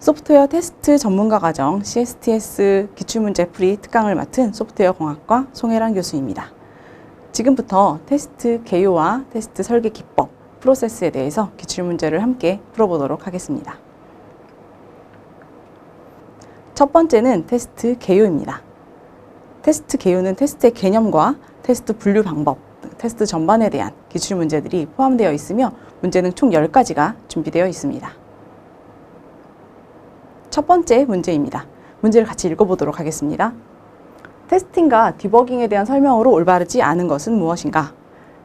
소프트웨어 테스트 전문가 과정 CSTS 기출문제 풀이 특강을 맡은 소프트웨어 공학과 송혜란 교수입니다. 지금부터 테스트 개요와 테스트 설계 기법, 프로세스에 대해서 기출문제를 함께 풀어보도록 하겠습니다. 첫 번째는 테스트 개요입니다. 테스트 개요는 테스트의 개념과 테스트 분류 방법, 테스트 전반에 대한 기출문제들이 포함되어 있으며 문제는 총 10가지가 준비되어 있습니다. 첫 번째 문제입니다. 문제를 같이 읽어보도록 하겠습니다. 테스팅과 디버깅에 대한 설명으로 올바르지 않은 것은 무엇인가?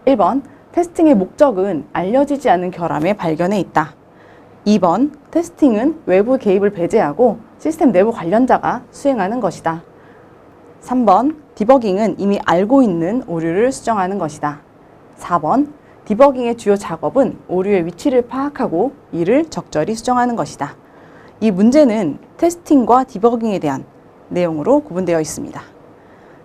1번, 테스팅의 목적은 알려지지 않은 결함의 발견에 있다. 2번, 테스팅은 외부 개입을 배제하고 시스템 내부 관련자가 수행하는 것이다. 3번, 디버깅은 이미 알고 있는 오류를 수정하는 것이다. 4번, 디버깅의 주요 작업은 오류의 위치를 파악하고 이를 적절히 수정하는 것이다. 이 문제는 테스팅과 디버깅에 대한 내용으로 구분되어 있습니다.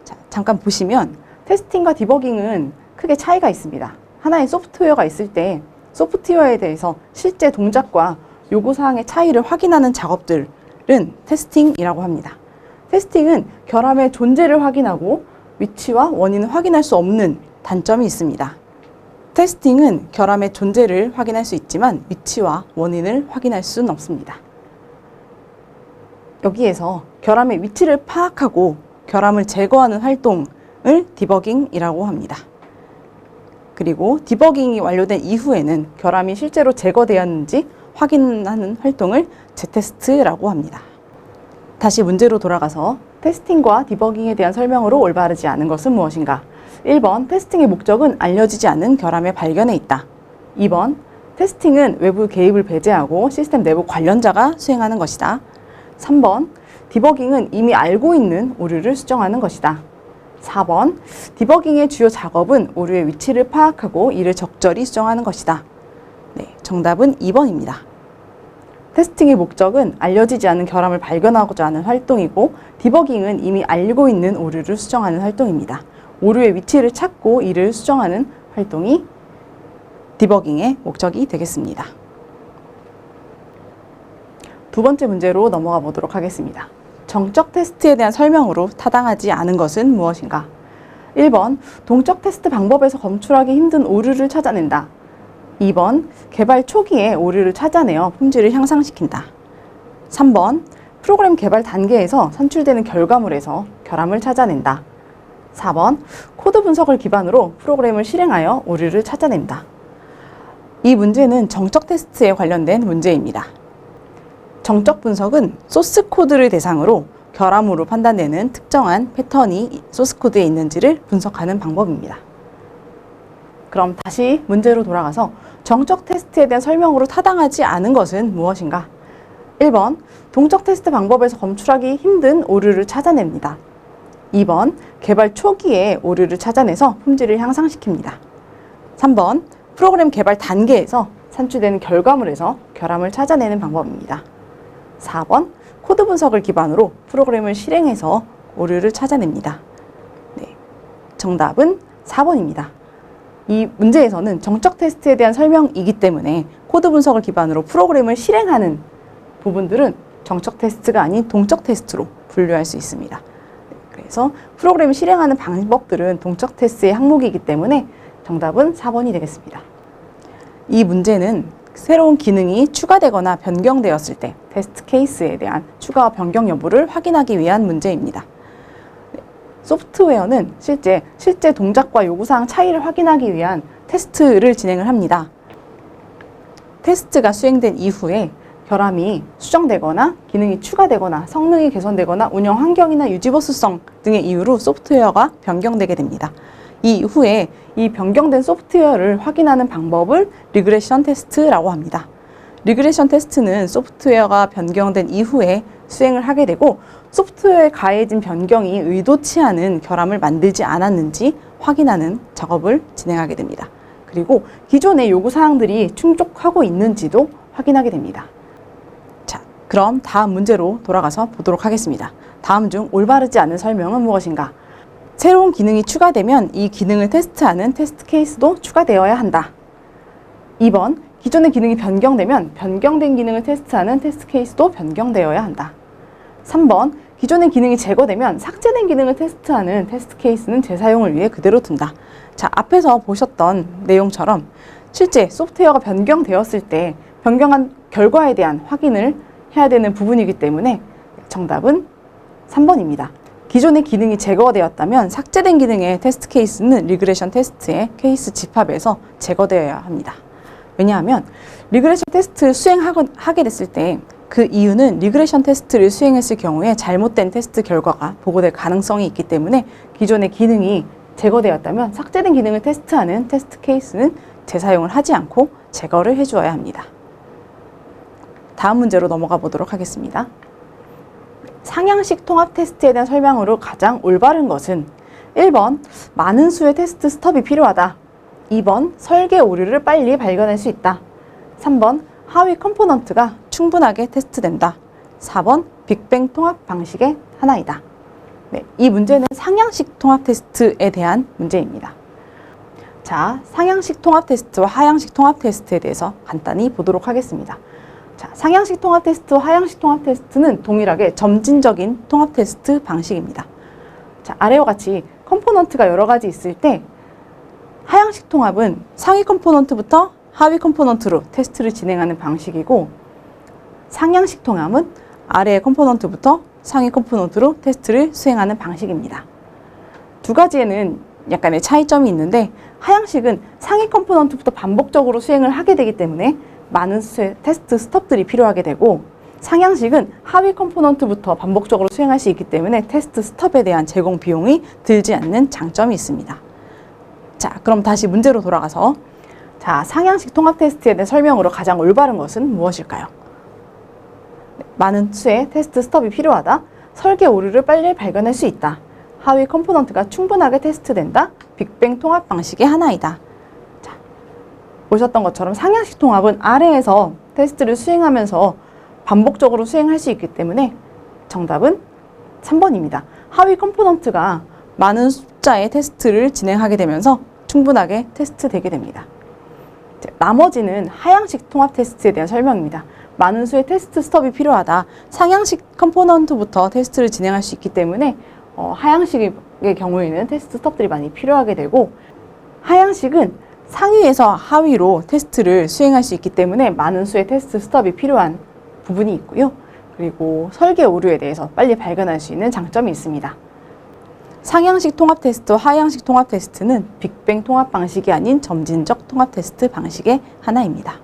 자, 잠깐 보시면 테스팅과 디버깅은 크게 차이가 있습니다. 하나의 소프트웨어가 있을 때 소프트웨어에 대해서 실제 동작과 요구사항의 차이를 확인하는 작업들은 테스팅이라고 합니다. 테스팅은 결함의 존재를 확인하고 위치와 원인을 확인할 수 없는 단점이 있습니다. 테스팅은 결함의 존재를 확인할 수 있지만 위치와 원인을 확인할 수는 없습니다. 여기에서 결함의 위치를 파악하고 결함을 제거하는 활동을 디버깅이라고 합니다. 그리고 디버깅이 완료된 이후에는 결함이 실제로 제거되었는지 확인하는 활동을 재테스트라고 합니다. 다시 문제로 돌아가서 테스팅과 디버깅에 대한 설명으로 올바르지 않은 것은 무엇인가? 1번, 테스팅의 목적은 알려지지 않은 결함의 발견에 있다. 2번, 테스팅은 외부 개입을 배제하고 시스템 내부 관련자가 수행하는 것이다. 3번, 디버깅은 이미 알고 있는 오류를 수정하는 것이다. 4번, 디버깅의 주요 작업은 오류의 위치를 파악하고 이를 적절히 수정하는 것이다. 네, 정답은 2번입니다. 테스팅의 목적은 알려지지 않은 결함을 발견하고자 하는 활동이고 디버깅은 이미 알고 있는 오류를 수정하는 활동입니다. 오류의 위치를 찾고 이를 수정하는 활동이 디버깅의 목적이 되겠습니다. 두 번째 문제로 넘어가 보도록 하겠습니다. 정적 테스트에 대한 설명으로 타당하지 않은 것은 무엇인가? 1번, 동적 테스트 방법에서 검출하기 힘든 오류를 찾아낸다. 2번, 개발 초기에 오류를 찾아내어 품질을 향상시킨다. 3번, 프로그램 개발 단계에서 산출되는 결과물에서 결함을 찾아낸다. 4번, 코드 분석을 기반으로 프로그램을 실행하여 오류를 찾아낸다. 이 문제는 정적 테스트에 관련된 문제입니다. 정적 분석은 소스 코드를 대상으로 결함으로 판단되는 특정한 패턴이 소스 코드에 있는지를 분석하는 방법입니다. 그럼 다시 문제로 돌아가서 정적 테스트에 대한 설명으로 타당하지 않은 것은 무엇인가? 1번, 동적 테스트 방법에서 검출하기 힘든 오류를 찾아냅니다. 2번, 개발 초기에 오류를 찾아내서 품질을 향상시킵니다. 3번, 프로그램 개발 단계에서 산출되는 결과물에서 결함을 찾아내는 방법입니다. 4번, 코드 분석을 기반으로 프로그램을 실행해서 오류를 찾아냅니다. 네, 정답은 4번입니다. 이 문제에서는 정적 테스트에 대한 설명이기 때문에 코드 분석을 기반으로 프로그램을 실행하는 부분들은 정적 테스트가 아닌 동적 테스트로 분류할 수 있습니다. 그래서 프로그램을 실행하는 방법들은 동적 테스트의 항목이기 때문에 정답은 4번이 되겠습니다. 이 문제는 새로운 기능이 추가되거나 변경되었을 때 테스트 케이스에 대한 추가와 변경 여부를 확인하기 위한 문제입니다. 소프트웨어는 실제 동작과 요구사항 차이를 확인하기 위한 테스트를 진행을 합니다. 테스트가 수행된 이후에 결함이 수정되거나 기능이 추가되거나 성능이 개선되거나 운영 환경이나 유지 보수성 등의 이유로 소프트웨어가 변경되게 됩니다. 이후에 이 변경된 소프트웨어를 확인하는 방법을 리그레션 테스트라고 합니다. 리그레션 테스트는 소프트웨어가 변경된 이후에 수행을 하게 되고 소프트웨어에 가해진 변경이 의도치 않은 결함을 만들지 않았는지 확인하는 작업을 진행하게 됩니다. 그리고 기존의 요구사항들이 충족하고 있는지도 확인하게 됩니다. 자, 그럼 다음 문제로 돌아가서 보도록 하겠습니다. 다음 중 올바르지 않은 설명은 무엇인가? 새로운 기능이 추가되면 이 기능을 테스트하는 테스트 케이스도 추가되어야 한다. 2번, 기존의 기능이 변경되면 변경된 기능을 테스트하는 테스트 케이스도 변경되어야 한다. 3번, 기존의 기능이 제거되면 삭제된 기능을 테스트하는 테스트 케이스는 재사용을 위해 그대로 둔다. 자, 앞에서 보셨던 내용처럼 실제 소프트웨어가 변경되었을 때 변경한 결과에 대한 확인을 해야 되는 부분이기 때문에 정답은 3번입니다. 기존의 기능이 제거되었다면 삭제된 기능의 테스트 케이스는 리그레션 테스트의 케이스 집합에서 제거되어야 합니다. 왜냐하면 리그레션 테스트를 수행하게 됐을 때 그 이유는 리그레션 테스트를 수행했을 경우에 잘못된 테스트 결과가 보고될 가능성이 있기 때문에 기존의 기능이 제거되었다면 삭제된 기능을 테스트하는 테스트 케이스는 재사용을 하지 않고 제거를 해주어야 합니다. 다음 문제로 넘어가 보도록 하겠습니다. 상향식 통합 테스트에 대한 설명으로 가장 올바른 것은 1번, 많은 수의 테스트 스톱이 필요하다. 2번, 설계 오류를 빨리 발견할 수 있다. 3번, 하위 컴포넌트가 충분하게 테스트된다. 4번, 빅뱅 통합 방식의 하나이다. 네, 이 문제는 상향식 통합 테스트에 대한 문제입니다. 자, 상향식 통합 테스트와 하향식 통합 테스트에 대해서 간단히 보도록 하겠습니다. 자, 상향식 통합 테스트와 하향식 통합 테스트는 동일하게 점진적인 통합 테스트 방식입니다. 자, 아래와 같이 컴포넌트가 여러 가지 있을 때 하향식 통합은 상위 컴포넌트부터 하위 컴포넌트로 테스트를 진행하는 방식이고, 상향식 통합은 아래의 컴포넌트부터 상위 컴포넌트로 테스트를 수행하는 방식입니다. 두 가지에는 약간의 차이점이 있는데, 하향식은 상위 컴포넌트부터 반복적으로 수행을 하게 되기 때문에 많은 수의 테스트 스톱들이 필요하게 되고, 상향식은 하위 컴포넌트부터 반복적으로 수행할 수 있기 때문에 테스트 스톱에 대한 제공 비용이 들지 않는 장점이 있습니다. 자, 그럼 다시 문제로 돌아가서, 자, 상향식 통합 테스트에 대한 설명으로 가장 올바른 것은 무엇일까요? 많은 수의 테스트 스톱이 필요하다. 설계 오류를 빨리 발견할 수 있다. 하위 컴포넌트가 충분하게 테스트된다. 빅뱅 통합 방식의 하나이다. 자, 보셨던 것처럼 상향식 통합은 아래에서 테스트를 수행하면서 반복적으로 수행할 수 있기 때문에 정답은 3번입니다. 하위 컴포넌트가 많은 숫자의 테스트를 진행하게 되면서 충분하게 테스트되게 됩니다. 나머지는 하향식 통합 테스트에 대한 설명입니다. 많은 수의 테스트 스톱이 필요하다. 상향식 컴포넌트부터 테스트를 진행할 수 있기 때문에 하향식의 경우에는 테스트 스톱들이 많이 필요하게 되고, 하향식은 상위에서 하위로 테스트를 수행할 수 있기 때문에 많은 수의 테스트 스톱이 필요한 부분이 있고요. 그리고 설계 오류에 대해서 빨리 발견할 수 있는 장점이 있습니다. 상향식 통합 테스트와 하향식 통합 테스트는 빅뱅 통합 방식이 아닌 점진적 통합 테스트 방식의 하나입니다.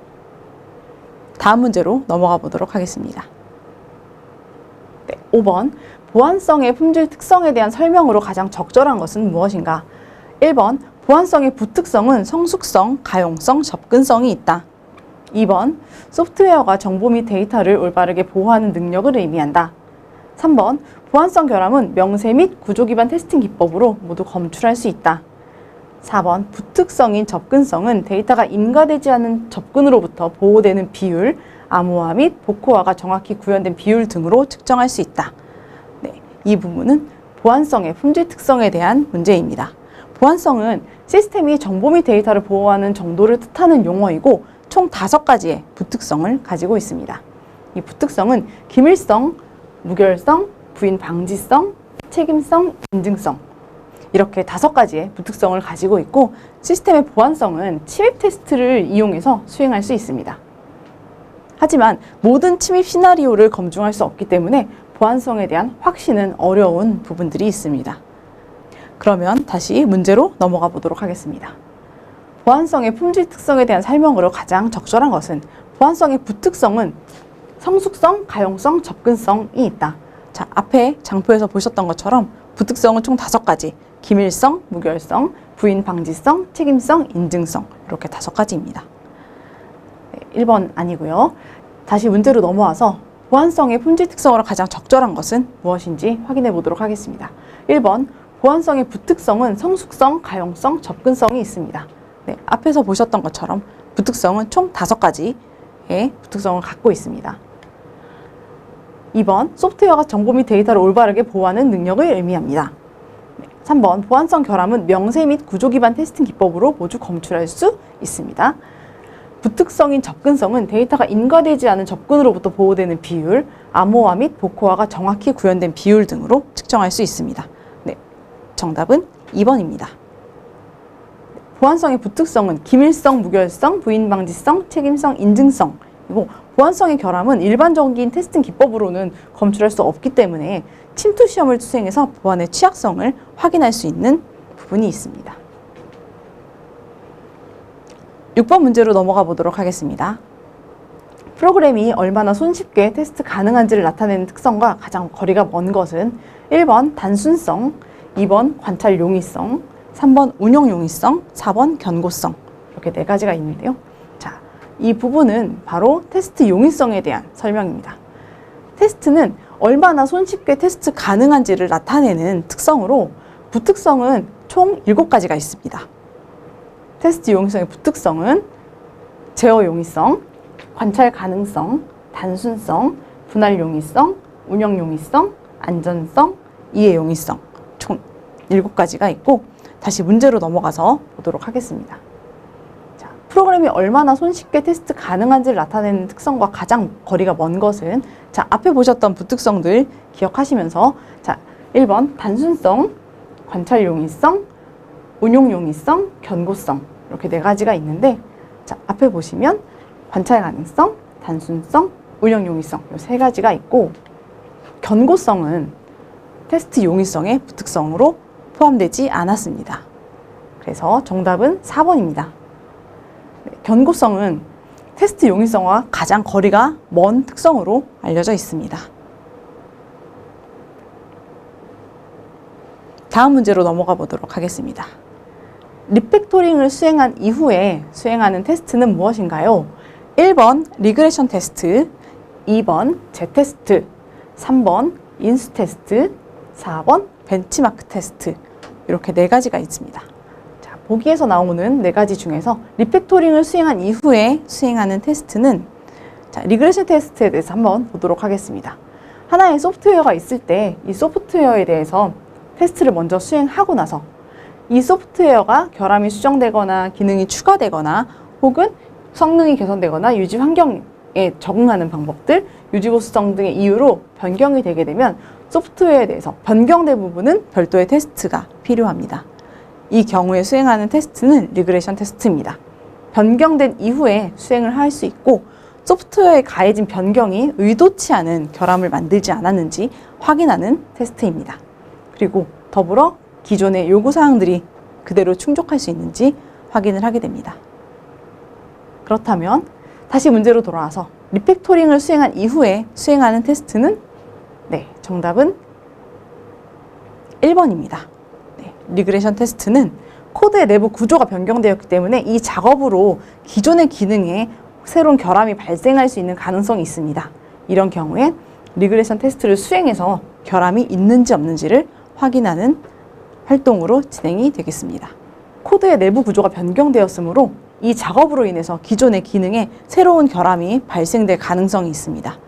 다음 문제로 넘어가 보도록 하겠습니다. 네, 5번, 보안성의 품질 특성에 대한 설명으로 가장 적절한 것은 무엇인가? 1번, 보안성의 부특성은 성숙성, 가용성, 접근성이 있다. 2번, 소프트웨어가 정보 및 데이터를 올바르게 보호하는 능력을 의미한다. 3번, 보안성 결함은 명세 및 구조 기반 테스팅 기법으로 모두 검출할 수 있다. 4번, 부특성인 접근성은 데이터가 임가되지 않은 접근으로부터 보호되는 비율, 암호화 및 복호화가 정확히 구현된 비율 등으로 측정할 수 있다. 네, 이 부분은 보안성의 품질 특성에 대한 문제입니다. 보안성은 시스템이 정보 및 데이터를 보호하는 정도를 뜻하는 용어이고 총 5가지의 부특성을 가지고 있습니다. 이 부특성은 기밀성, 무결성, 부인 방지성, 책임성, 인증성, 이렇게 5가지의 부특성을 가지고 있고, 시스템의 보안성은 침입 테스트를 이용해서 수행할 수 있습니다. 하지만 모든 침입 시나리오를 검증할 수 없기 때문에 보안성에 대한 확신은 어려운 부분들이 있습니다. 그러면 다시 문제로 넘어가 보도록 하겠습니다. 보안성의 품질 특성에 대한 설명으로 가장 적절한 것은, 보안성의 부특성은 성숙성, 가용성, 접근성이 있다. 자, 앞에 장표에서 보셨던 것처럼 부특성은 총 5가지, 기밀성, 무결성, 부인 방지성, 책임성, 인증성, 이렇게 5가지입니다. 네, 1번 아니고요. 다시 문제로 넘어와서 보안성의 품질 특성으로 가장 적절한 것은 무엇인지 확인해 보도록 하겠습니다. 1번, 보안성의 부특성은 성숙성, 가용성, 접근성이 있습니다. 네, 앞에서 보셨던 것처럼 부특성은 총 5가지의 부특성을 갖고 있습니다. 2번, 소프트웨어가 정보 및 데이터를 올바르게 보호하는 능력을 의미합니다. 3번, 보안성 결함은 명세 및 구조 기반 테스팅 기법으로 모두 검출할 수 있습니다. 부특성인 접근성은 데이터가 인과되지 않은 접근으로부터 보호되는 비율, 암호화 및 복호화가 정확히 구현된 비율 등으로 측정할 수 있습니다. 네, 정답은 2번입니다. 보안성의 부특성은 기밀성, 무결성, 부인방지성, 책임성, 인증성. 그리고 보안성의 결함은 일반적인 테스팅 기법으로는 검출할 수 없기 때문에 침투 시험을 수행해서 보안의 취약성을 확인할 수 있는 부분이 있습니다. 6번 문제로 넘어가 보도록 하겠습니다. 프로그램이 얼마나 손쉽게 테스트 가능한지를 나타내는 특성과 가장 거리가 먼 것은 1번 단순성, 2번 관찰 용이성, 3번 운영 용이성, 4번 견고성. 이렇게 네 가지가 있는데요. 자, 이 부분은 바로 테스트 용이성에 대한 설명입니다. 테스트는 얼마나 손쉽게 테스트 가능한지를 나타내는 특성으로 부특성은 총 7가지가 있습니다. 테스트 용이성의 부특성은 제어 용이성, 관찰 가능성, 단순성, 분할 용이성, 운영 용이성, 안전성, 이해 용이성 총 7가지가 있고 다시 문제로 넘어가서 보도록 하겠습니다. 자, 프로그램이 얼마나 손쉽게 테스트 가능한지를 나타내는 특성과 가장 거리가 먼 것은 자, 앞에 보셨던 부특성들 기억하시면서 자, 1번 단순성, 관찰 용이성, 운용 용이성, 견고성 이렇게 네 가지가 있는데 자, 앞에 보시면 관찰 가능성, 단순성, 운영 용이성 이 세 가지가 있고 견고성은 테스트 용이성의 부특성으로 포함되지 않았습니다. 그래서 정답은 4번입니다. 견고성은 테스트 용이성과 가장 거리가 먼 특성으로 알려져 있습니다. 다음 문제로 넘어가 보도록 하겠습니다. 리팩토링을 수행한 이후에 수행하는 테스트는 무엇인가요? 1번 리그레션 테스트, 2번 재테스트, 3번 인수 테스트, 4번 벤치마크 테스트 이렇게 네 가지가 있습니다. 자, 보기에서 나오는 네 가지 중에서 리팩토링을 수행한 이후에 수행하는 테스트는 자, 리그레션 테스트에 대해서 한번 보도록 하겠습니다. 하나의 소프트웨어가 있을 때 이 소프트웨어에 대해서 테스트를 먼저 수행하고 나서 이 소프트웨어가 결함이 수정되거나 기능이 추가되거나 혹은 성능이 개선되거나 유지 환경에 적응하는 방법들, 유지보수성 등의 이유로 변경이 되게 되면 소프트웨어에 대해서 변경된 부분은 별도의 테스트가 필요합니다. 이 경우에 수행하는 테스트는 리그레션 테스트입니다. 변경된 이후에 수행을 할 수 있고 소프트웨어에 가해진 변경이 의도치 않은 결함을 만들지 않았는지 확인하는 테스트입니다. 그리고 더불어 기존의 요구사항들이 그대로 충족할 수 있는지 확인을 하게 됩니다. 그렇다면 다시 문제로 돌아와서 리팩토링을 수행한 이후에 수행하는 테스트는 네, 정답은 1번입니다. 네, 리그레션 테스트는 코드의 내부 구조가 변경되었기 때문에 이 작업으로 기존의 기능에 새로운 결함이 발생할 수 있는 가능성이 있습니다. 이런 경우에 리그레션 테스트를 수행해서 결함이 있는지 없는지를 확인하는 활동으로 진행이 되겠습니다. 코드의 내부 구조가 변경되었으므로 이 작업으로 인해서 기존의 기능에 새로운 결함이 발생될 가능성이 있습니다.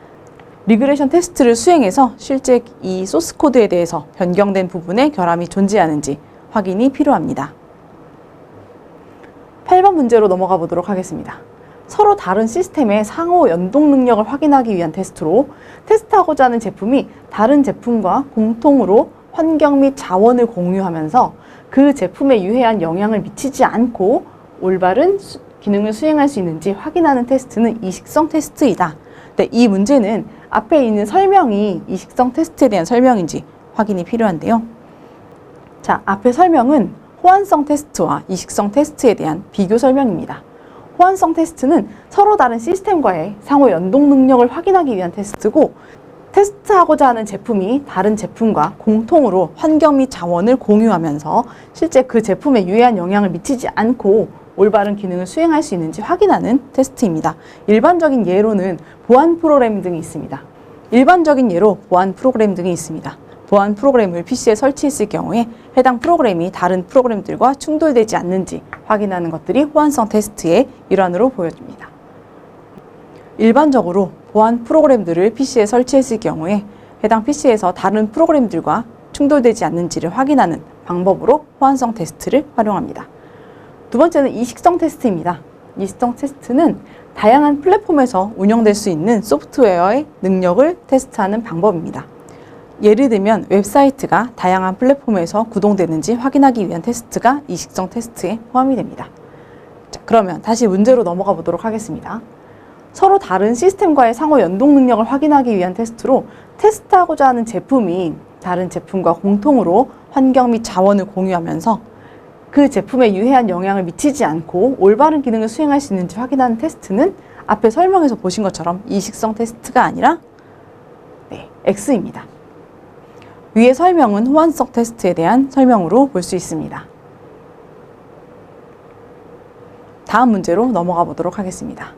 리그레션 테스트를 수행해서 실제 이 소스 코드에 대해서 변경된 부분에 결함이 존재하는지 확인이 필요합니다. 8번 문제로 넘어가 보도록 하겠습니다. 서로 다른 시스템의 상호 연동 능력을 확인하기 위한 테스트로 테스트하고자 하는 제품이 다른 제품과 공통으로 환경 및 자원을 공유하면서 그 제품에 유해한 영향을 미치지 않고 올바른 기능을 수행할 수 있는지 확인하는 테스트는 이식성 테스트이다. 네, 이 문제는 앞에 있는 설명이 이식성 테스트에 대한 설명인지 확인이 필요한데요. 자, 앞의 설명은 호환성 테스트와 이식성 테스트에 대한 비교 설명입니다. 호환성 테스트는 서로 다른 시스템과의 상호 연동 능력을 확인하기 위한 테스트고 테스트하고자 하는 제품이 다른 제품과 공통으로 환경 및 자원을 공유하면서 실제 그 제품에 유해한 영향을 미치지 않고 올바른 기능을 수행할 수 있는지 확인하는 테스트입니다. 일반적인 예로는 보안 프로그램 등이 있습니다. 일반적인 예로 보안 프로그램 등이 있습니다. 보안 프로그램을 PC에 설치했을 경우에 해당 프로그램이 다른 프로그램들과 충돌되지 않는지 확인하는 것들이 호환성 테스트의 일환으로 보여집니다. 일반적으로 보안 프로그램들을 PC에 설치했을 경우에 해당 PC에서 다른 프로그램들과 충돌되지 않는지를 확인하는 방법으로 호환성 테스트를 활용합니다. 두 번째는 이식성 테스트입니다. 이식성 테스트는 다양한 플랫폼에서 운영될 수 있는 소프트웨어의 능력을 테스트하는 방법입니다. 예를 들면 웹사이트가 다양한 플랫폼에서 구동되는지 확인하기 위한 테스트가 이식성 테스트에 포함이 됩니다. 자, 그러면 다시 문제로 넘어가 보도록 하겠습니다. 서로 다른 시스템과의 상호 연동 능력을 확인하기 위한 테스트로 테스트하고자 하는 제품이 다른 제품과 공통으로 환경 및 자원을 공유하면서 그 제품에 유해한 영향을 미치지 않고 올바른 기능을 수행할 수 있는지 확인하는 테스트는 앞에 설명에서 보신 것처럼 이식성 테스트가 아니라 X입니다. 위의 설명은 호환성 테스트에 대한 설명으로 볼 수 있습니다. 다음 문제로 넘어가 보도록 하겠습니다.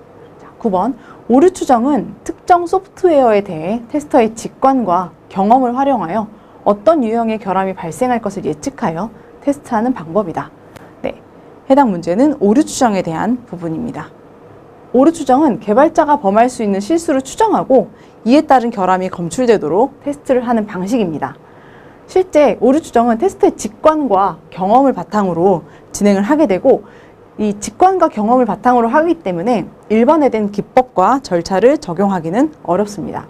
9번, 오류 추정은 특정 소프트웨어에 대해 테스터의 직관과 경험을 활용하여 어떤 유형의 결함이 발생할 것을 예측하여 테스트하는 방법이다. 해당 문제는 오류 추정에 대한 부분입니다. 오류 추정은 개발자가 범할 수 있는 실수를 추정하고 이에 따른 결함이 검출되도록 테스트를 하는 방식입니다. 실제 오류 추정은 테스트의 직관과 경험을 바탕으로 진행을 하게 되고 이 직관과 경험을 바탕으로 하기 때문에 일반화된 기법과 절차를 적용하기는 어렵습니다.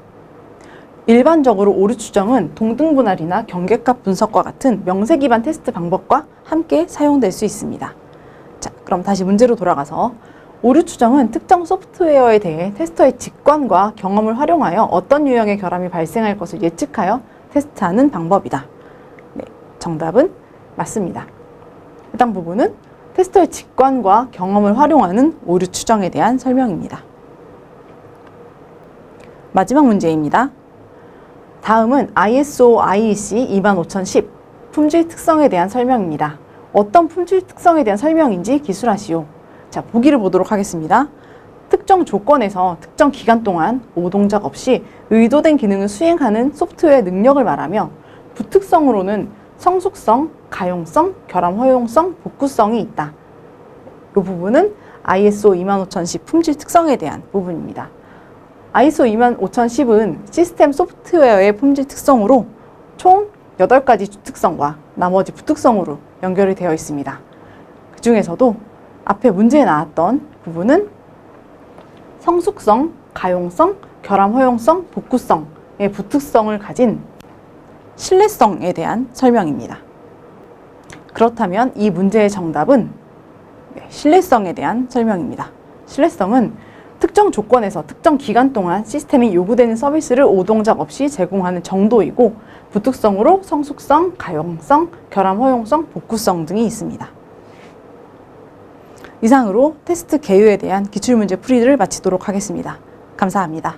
일반적으로 오류 추정은 동등분할이나 경계값 분석과 같은 명세 기반 테스트 방법과 함께 사용될 수 있습니다. 자, 그럼 다시 문제로 돌아가서 오류 추정은 특정 소프트웨어에 대해 테스터의 직관과 경험을 활용하여 어떤 유형의 결함이 발생할 것을 예측하여 테스트하는 방법이다. 정답은 맞습니다. 해당 부분은 테스터의 직관과 경험을 활용하는 오류 추정에 대한 설명입니다. 마지막 문제입니다. 다음은 ISO IEC 25010 품질 특성에 대한 설명입니다. 어떤 품질 특성에 대한 설명인지 기술하시오. 자, 보기를 보도록 하겠습니다. 특정 조건에서 특정 기간 동안 오동작 없이 의도된 기능을 수행하는 소프트웨어의 능력을 말하며 부특성으로는 성숙성, 가용성, 결함 허용성, 복구성이 있다. 이 부분은 ISO 25010 품질 특성에 대한 부분입니다. ISO 25010은 시스템 소프트웨어의 품질 특성으로 총 8가지 주특성과 나머지 부특성으로 연결이 되어 있습니다. 그 중에서도 앞에 문제에 나왔던 부분은 성숙성, 가용성, 결함 허용성, 복구성의 부특성을 가진 신뢰성에 대한 설명입니다. 그렇다면 이 문제의 정답은 신뢰성에 대한 설명입니다. 신뢰성은 특정 조건에서 특정 기간 동안 시스템이 요구되는 서비스를 오동작 없이 제공하는 정도이고 부특성으로 성숙성, 가용성, 결함 허용성, 복구성 등이 있습니다. 이상으로 테스트 개요에 대한 기출문제 풀이를 마치도록 하겠습니다. 감사합니다.